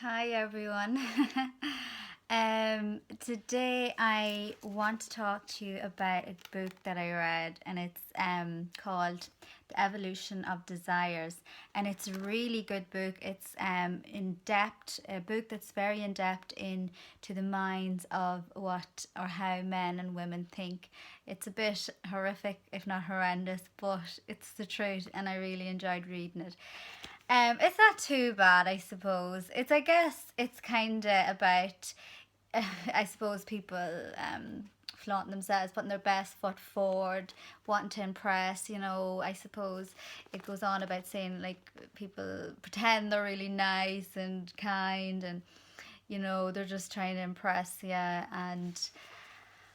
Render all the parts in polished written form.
Hi everyone. Today I want to talk to you about a book that I read, and it's called The Evolution of Desires, and it's a really good book. It's in depth, a book that's very in depth into the minds of what or how men and women think. It's a bit horrific, if not horrendous, but it's the truth, and I really enjoyed reading it. It's not too bad, I suppose. I guess, it's kind of about, I suppose, people flaunting themselves, putting their best foot forward, wanting to impress. I suppose it goes on about saying, like, people pretend they're really nice and kind, and they're just trying to impress you. And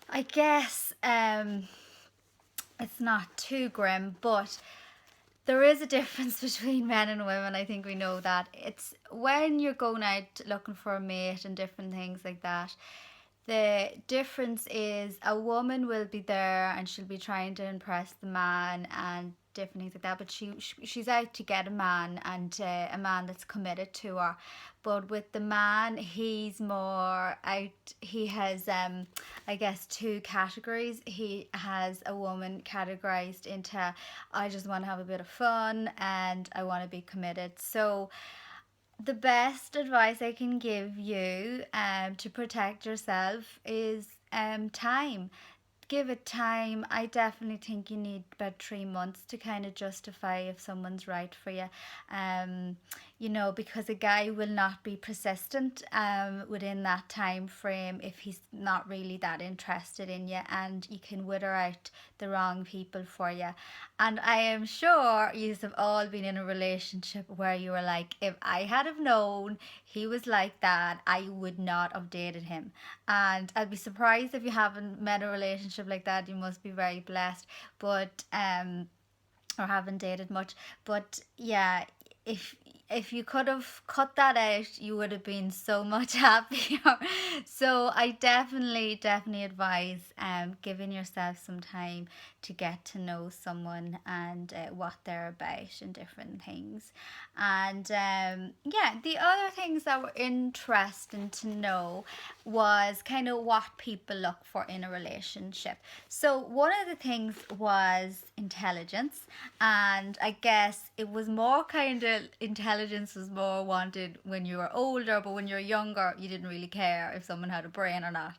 I guess it's not too grim, but there is a difference between men and women. I think we know that. It's when you're going out looking for a mate and different things like that. The difference is a woman will be there and she'll be trying to impress the man and different things like that, but she's out to get a man, and a man that's committed to her. But with the man, he's more out. He has I guess, two categories. He has a woman categorized into, I just want to have a bit of fun and I want to be committed. So the best advice I can give you to protect yourself is time. Give it time. I definitely think you need about 3 months to kind of justify if someone's right for you. Um, because a guy will not be persistent within that time frame if he's not really that interested in you, and you can wither out the wrong people for you. And I am sure you have all been in a relationship where you were like, if I had have known he was like that, I would not have dated him. And I'd be surprised if you haven't met a relationship like that. You must be very blessed. But or haven't dated much. But yeah, if if you could have cut that out, you would have been so much happier. So I definitely advise giving yourself some time to get to know someone and what they're about and different things. And yeah, the other things that were interesting to know was kind of what people look for in a relationship. So one of the things was intelligence, and I guess it was more kind of, intelligence was more wanted when you were older, but when you're younger, you didn't really care if someone had a brain or not.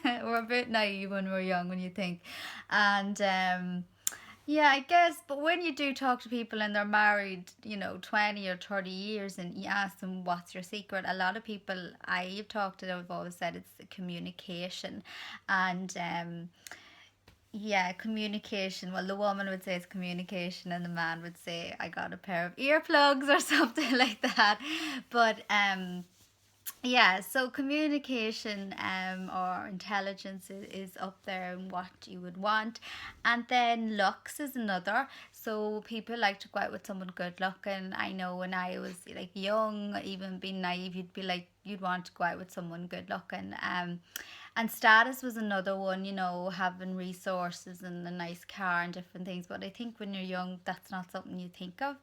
We're a bit naive when we're young, when you think. And yeah, I guess, but when you do talk to people and they're married, 20 or 30 years, and you ask them what's your secret, a lot of people I've talked to, have always said it's communication. And yeah, communication. Well, the woman would say it's communication, and the man would say, I got a pair of earplugs or something like that. But yeah, so communication or intelligence is up there in what you would want. And then looks is another. So people like to go out with someone good looking. I know when I was like young, even being naive, you'd be like, you'd want to go out with someone good looking. And status was another one, having resources and a nice car and different things. But I think when you're young, that's not something you think of.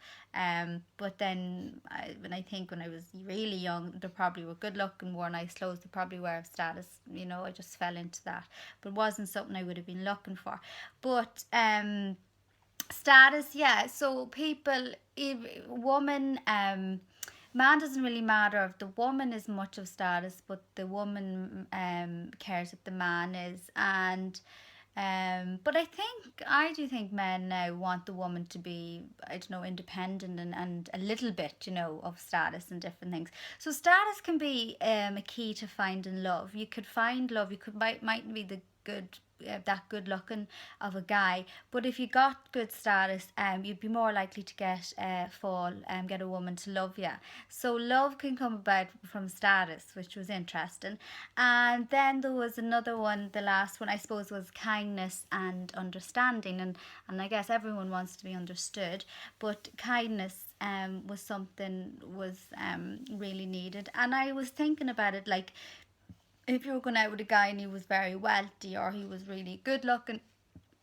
But then when I think when I was really young, they probably were good looking, wore nice clothes, they probably were of status. I just fell into that. But it wasn't something I would have been looking for. But status, yeah. So people, if woman, man doesn't really matter if the woman is much of status, but the woman cares if the man is. And but I do think men now want the woman to be, I don't know, independent and a little bit, of status and different things. So status can be a key to finding love. You could find love. You could mightn't be the good that good looking of a guy, but if you got good status, you'd be more likely to get a woman to love you. So love can come about from status, which was interesting. And then there was another one, the last one I suppose, was kindness and understanding. And I guess everyone wants to be understood, but kindness was really needed. And I was thinking about it, like, if you were going out with a guy and he was very wealthy or he was really good looking,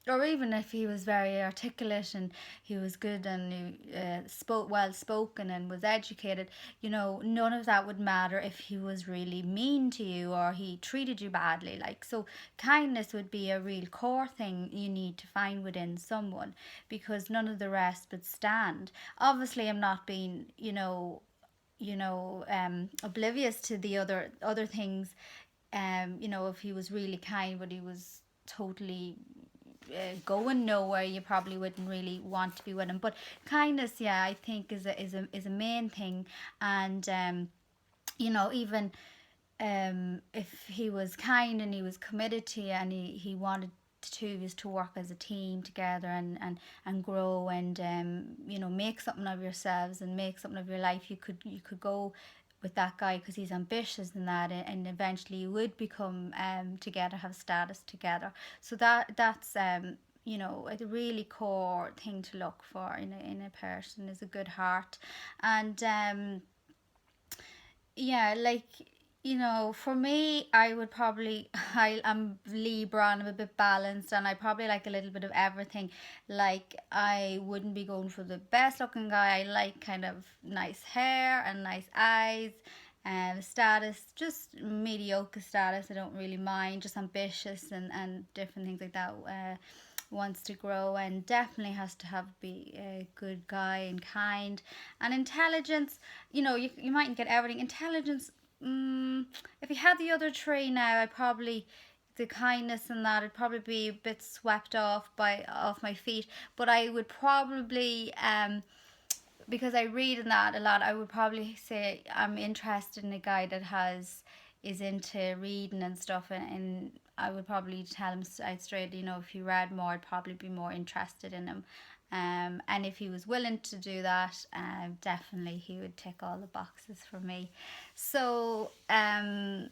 or even if he was very articulate and he was good and he spoke well spoken and was educated, none of that would matter if he was really mean to you or he treated you badly. Like, so kindness would be a real core thing you need to find within someone, because none of the rest would stand. Obviously, I'm not being, oblivious to the other things. If he was really kind but he was totally going nowhere, you probably wouldn't really want to be with him. But kindness, yeah, I think is a main thing. And even if he was kind and he was committed to you and he wanted to is to work as a team together and grow and make something of yourselves and make something of your life, you could go with that guy because he's ambitious and that, and eventually you would become together, have status together. So that's a really core thing to look for in a person is a good heart. And yeah, like, for me, I would probably, I'm Libra and I'm a bit balanced and I probably like a little bit of everything. Like, I wouldn't be going for the best looking guy. I like kind of nice hair and nice eyes and status, just mediocre status. I don't really mind, just ambitious and different things like that. Wants to grow and definitely has to have be a good guy and kind and intelligence. You mightn't get everything. Intelligence, if you had the other three now, I probably, the kindness and that, I'd probably be a bit swept off my feet. But I would probably because I read in that a lot, I would probably say I'm interested in a guy that is into reading and stuff, and I would probably tell him straight, if he read more, I'd probably be more interested in him. And if he was willing to do that, definitely he would tick all the boxes for me. So, yeah,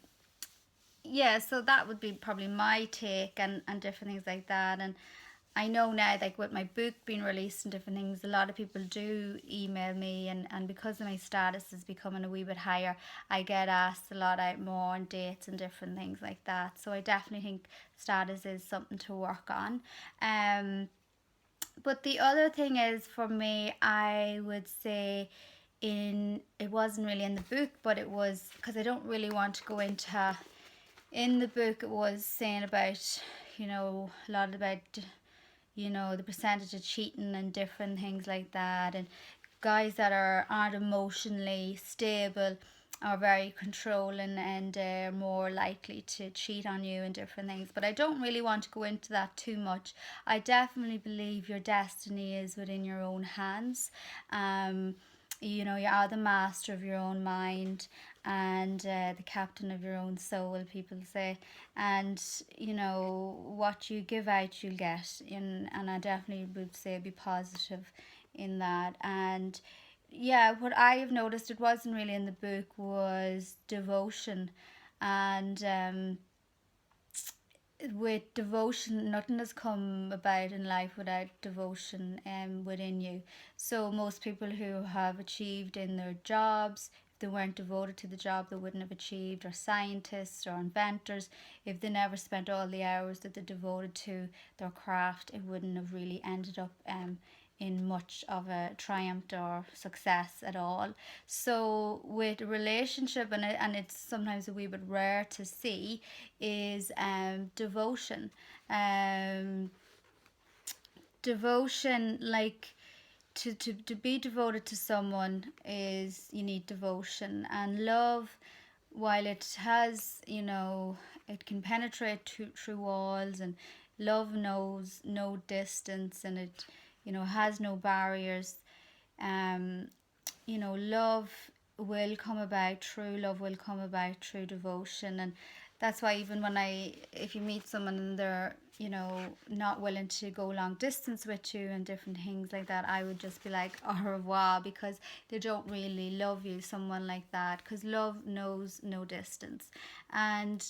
so that would be probably my take and different things like that. And I know now, like with my book being released and different things, a lot of people do email me, and because of my status is becoming a wee bit higher, I get asked a lot out more on dates and different things like that. So I definitely think status is something to work on. But the other thing is for me, I would say it wasn't really in the book, but it was because I don't really want to go into. In the book, it was saying about, a lot about the percentage of cheating and different things like that, and guys that aren't emotionally stable are very controlling and more likely to cheat on you and different things. But I don't really want to go into that too much. I definitely believe your destiny is within your own hands. You are the master of your own mind and the captain of your own soul, people say. And what you give out you'll get and I definitely would say be positive in that. And yeah, what I have noticed, it wasn't really in the book, was devotion. And with devotion, nothing has come about in life without devotion within you. So most people who have achieved in their jobs, if they weren't devoted to the job, they wouldn't have achieved. Or scientists or inventors, if they never spent all the hours that they devoted to their craft, it wouldn't have really ended up in much of a triumph or success at all. So with a relationship, and it's sometimes a wee bit rare to see, is devotion. Um, Devotion, like, to be devoted to someone is, you need devotion. And love, while it has, it can penetrate through walls, and love knows no distance, and it, has no barriers. um Love will come about, true love will come about through devotion. And that's why, even if you meet someone and they're, not willing to go long distance with you and different things like that, I would just be like, au revoir, because they don't really love you, someone like that, because love knows no distance. And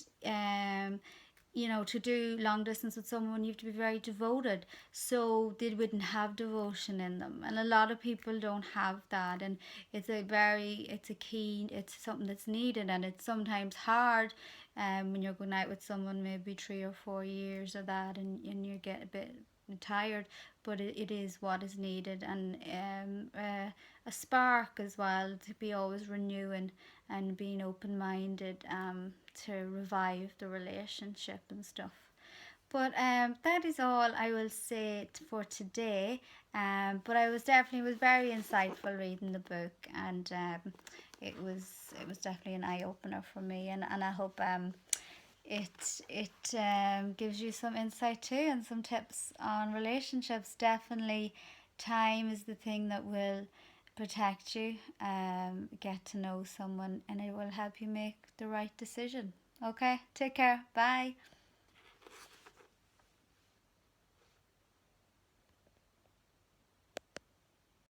to do long distance with someone, you have to be very devoted. So they wouldn't have devotion in them. And a lot of people don't have that. And it's something that's needed. And it's sometimes hard when you're going out with someone maybe 3 or 4 years or that, and you get a bit tired, but it is what is needed, and a spark as well, to be always renewing and being open minded, to revive the relationship and stuff. But that is all I will say for today. But I was definitely, was very insightful reading the book, and it was definitely an eye opener for me, and I hope it gives you some insight too, and some tips on relationships. Definitely, time is the thing that will protect you. Get to know someone, and it will help you make the right decision. Okay, take care. Bye.